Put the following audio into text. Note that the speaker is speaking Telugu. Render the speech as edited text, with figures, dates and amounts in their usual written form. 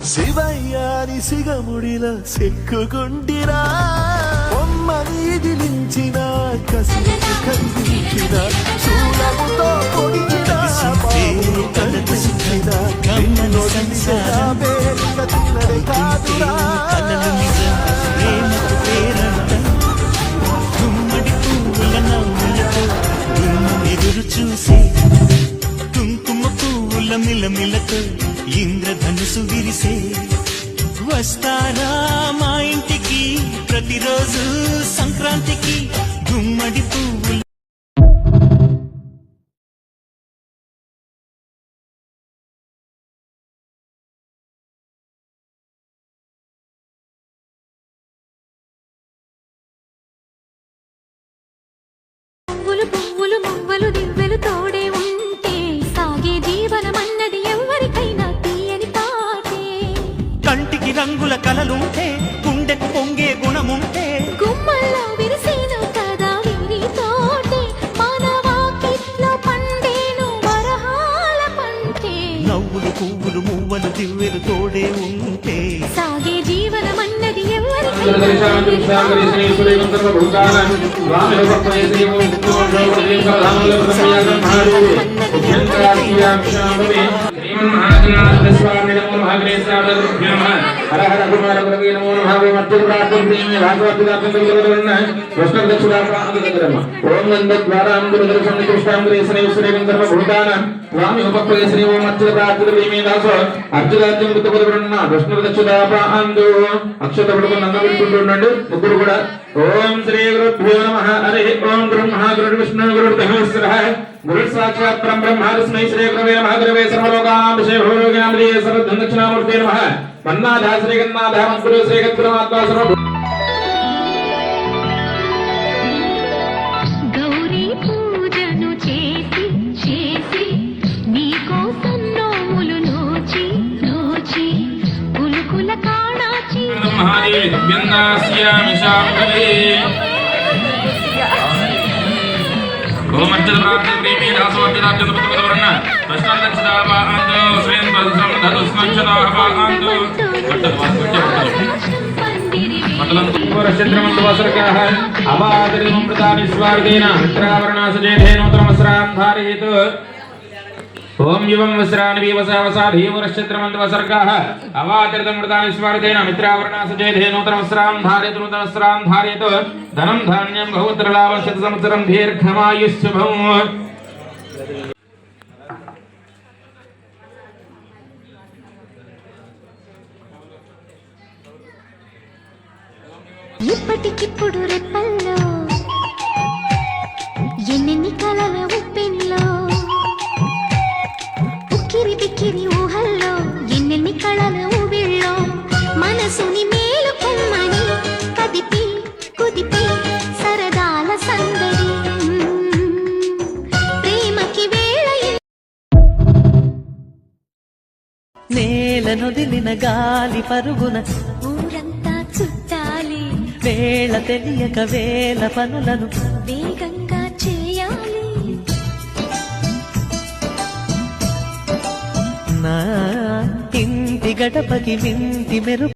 శివయ్యాని సిగముడిలో సెక్కుకుంటిరా బొమ్మ నీదిలించిన కసికి కనిపించిన శూలముతో పొడిచిన కనిపించిన కాదురా ఎదురు చూసి కుంకుమ పువ్వుల మిలమిలతో ఇంద్రధనుసు విరిసే వస్తారా మా ఇంటికి ప్రతిరోజు సంక్రాంతికి గుమ్మడి పువ్వులు పువ్వులు మువ్వలు దివ్వెలు తోడే ఉంటే సాగే జీవనమన్నది ఎవరికైనా తీయని పాటే కంటికి రంగుల కలలుంటే గుండెకు పొంగే గుణముంటే గుమ్మల్లో విరిసేను కదా వీరి తోటే మానవాకిట్లో పండేను వరహాల పంటే నవ్వులు పువ్వులు మువ్వలు దివ్వెలు తోడే ఉంటే సాగే జీవనమన్నది ఎవరికైనా హర హర కుమార గురవే నమో నమః మత్తురాత్రి ఓం నందద్వారాం గురుదర్శన కృష్ణాంగ్రేసనే శ్రీగంధర్వ భూతాన స్వామి ఉపక్రేసనే ఓం మత్తురాత్రి దాసో అర్జునాద్యం గురువరుణ విష్ణుదచ్చుదాపాందు అక్షత పడుకుని నందబెట్టుకుంటుండండి ముగ్గురు కూడా ఓం శ్రీ గురుభ్యో నమః హరి ఓం బ్రహ్మ గురు విష్ణు గురు మహేశ్వర గురు సాక్షాత్ బ్రహ్మ స్మై శ్రీ గురవే నమః గురవే సర్వలోకానాం విషయ భూలోకానాం శ్రీ సర్వదక్షిణామూర్తే నమః మన్నాథ శ్రీగన్నాథ గురు శ్రీగత్రమాత్మా సర్వ గౌరీ పూజను చేసి చేసి నీకోసం నోములు నోచి నోచి కులుకుల కాణాచి మహాదేవి దివ్యందాస్యామి శాంభవే ఓమర్జన ప్రార్థనే దాసోర్జనార్జన పుత్రవర్ణ ప్రశ్నదక్షిణావాందో స్వయం పదసం ధనుస్మంచనావాందో చంద్రమండవసర్గాః అవాదరిం ప్రదాని స్వార్గేన మిత్రావరణాసజేధేనోత్తరమస్రాం ధారయేత్ ఓం యువం వస్రాన్ వీవసావసాధీవరశ్చంద్రమండవసర్గాః అవాదరితం ప్రదాని స్వార్గేన మిత్రావరణాసజేధేనోత్తరమస్రాం ధారయేత్ నూతనస్రాం ధారయేత్ ధనం ధాన్యం బహుత్రలాభం శత సంవత్సరం దీర్ఘమాయుష్శుభం ఇప్పటికిప్పుడు రెప్పల్లో ఎన్నెన్ని కలల ఉప్పెన్లో ఉక్కిరి బిక్కిరి ఊహల్లో ఎన్నెన్ని కళల ఊబిళ్ళో మనసుని మేలుకొమ్మని కదిపి కుదిపి సరదాల సందడి ప్రేమకి వేళ నేలనొదిలిన గాలి పరుగున ఊరంతా చుట్టాలి వేళ తెలియక వేల పనులను వేగంగా చేయాలి నా ఇంటి గడపకి వింటి మెరు